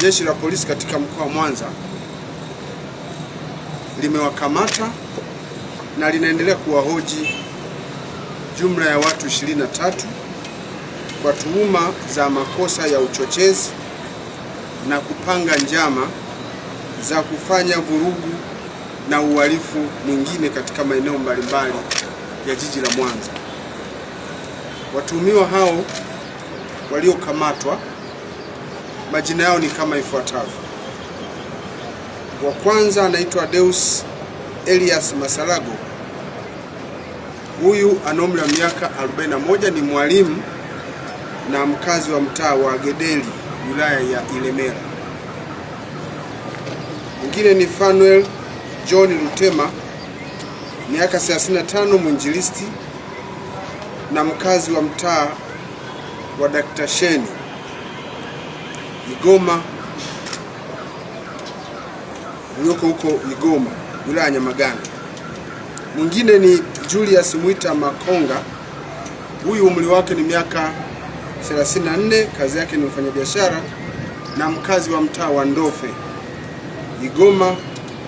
Jeshi la Polisi katika mkoa wa Mwanza limewakamata na linaendelea kuwahoji jumla ya watu 23 kwa tuhuma za makosa ya uchochezi na kupanga njama za kufanya vurugu na uhalifu mwingine katika maeneo mbalimbali ya jiji la Mwanza. Watuhumiwa hao waliokamatwa, majina yao ni kama ifuatavyo. Wa kwanza anaitwa Deus Elias Masalago. Huyu ana umri wa miaka 41, ni mwalimu na mkazi wa mtaa wa Gedeli, wilaya ya Ilemela. Mwingine ni Fanuel John Lutema, miaka 35, mwinjilisti na mkazi wa mtaa wa Dr. Sheni, Igoma, ulioko huko Igoma, wilaya ya Nyamagana. Mwingine ni Julius Mwita Makonga. Huyu umri wake ni miaka 34, kazi yake ni mfanyabiashara na mkazi wa mtaa wa Ndofe, Igoma,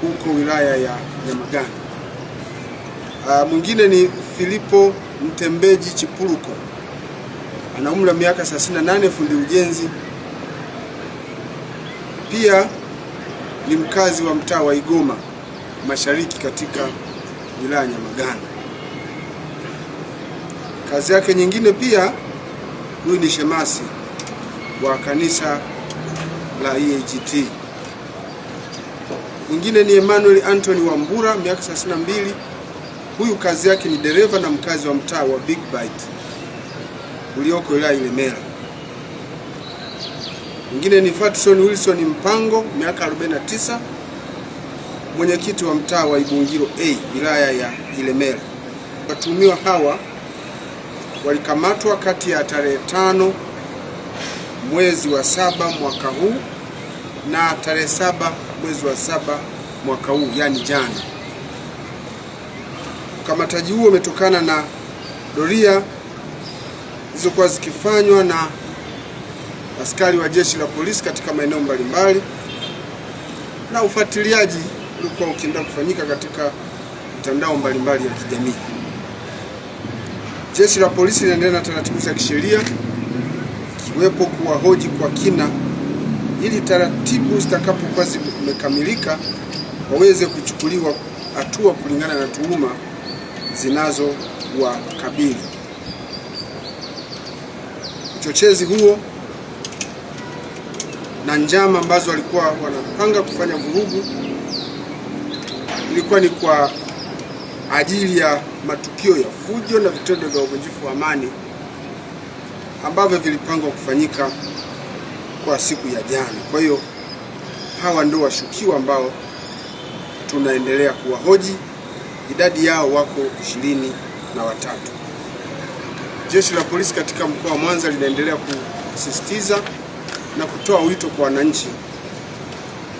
huko wilaya ya Nyamagana. Mwingine ni Filipo Mtembeji Chipuruko, ana umri wa miaka 38, fundi ujenzi, pia ni mkazi wa mtaa wa Igoma Mashariki katika wilaya ya Nyamagana. Kazi yake nyingine pia, huyu ni shemasi wa kanisa la EAGT. Mwingine ni Emmanuel Anthony Wambura, miaka 32. Huyu kazi yake ni dereva na mkazi wa mtaa wa Big Bite ulioko wilaya Ilemela. Mwingine ni Fatson Wilson Mpango, miaka 49, mwenyekiti wa mtaa wa Ibungiro A, wilaya ya Ilemela. Watuhumiwa hawa walikamatwa kati ya tarehe 5 mwezi wa 7 mwaka huu na tarehe 7 mwezi wa 7 mwaka huu, yani jana. Ukamataji huo umetokana na doria zilizokuwa zikifanywa na askari wa Jeshi la Polisi katika maeneo mbalimbali na ufuatiliaji ulikuwa ukiendelea kufanyika katika mitandao mbalimbali ya kijamii. Jeshi la Polisi linaendelea na taratibu za kisheria, ikiwepo kuwahoji kwa kina ili taratibu zitakapokuwa zimekamilika waweze kuchukuliwa hatua kulingana na tuhuma zinazowakabili. Uchochezi huo na njama ambazo walikuwa wanapanga kufanya vurugu ilikuwa ni kwa ajili ya matukio ya fujo na vitendo vya uvunjifu wa amani ambavyo vilipangwa kufanyika kwa siku ya jana. Kwa hiyo hawa ndio washukiwa ambao tunaendelea kuwahoji. Idadi yao wako 23. Jeshi la Polisi katika mkoa wa Mwanza linaendelea kusisitiza na kutoa wito kwa wananchi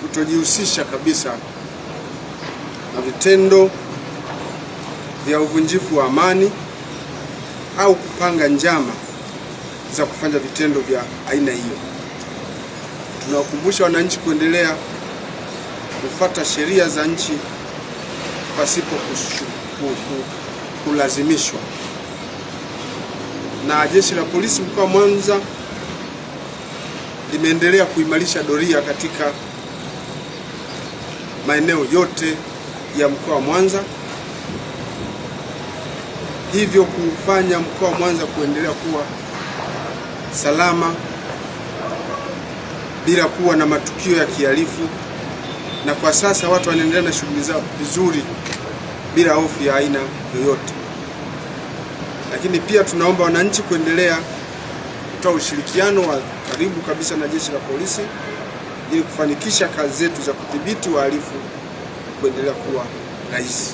kutojihusisha kabisa na vitendo vya uvunjifu wa amani au kupanga njama za kufanya vitendo vya aina hiyo. Tunawakumbusha wananchi kuendelea kufuata sheria za nchi pasipo kulazimishwa. Na Jeshi la Polisi mkoa wa Mwanza limeendelea kuimarisha doria katika maeneo yote ya mkoa wa Mwanza, hivyo kufanya mkoa wa Mwanza kuendelea kuwa salama bila kuwa na matukio ya kihalifu, na kwa sasa watu wanaendelea na shughuli zao vizuri bila hofu ya aina yoyote. Lakini pia tunaomba wananchi kuendelea kutoa ushirikiano wa karibu kabisa na Jeshi la Polisi ili kufanikisha kazi zetu za kudhibiti wahalifu kuendelea kuwa rahisi.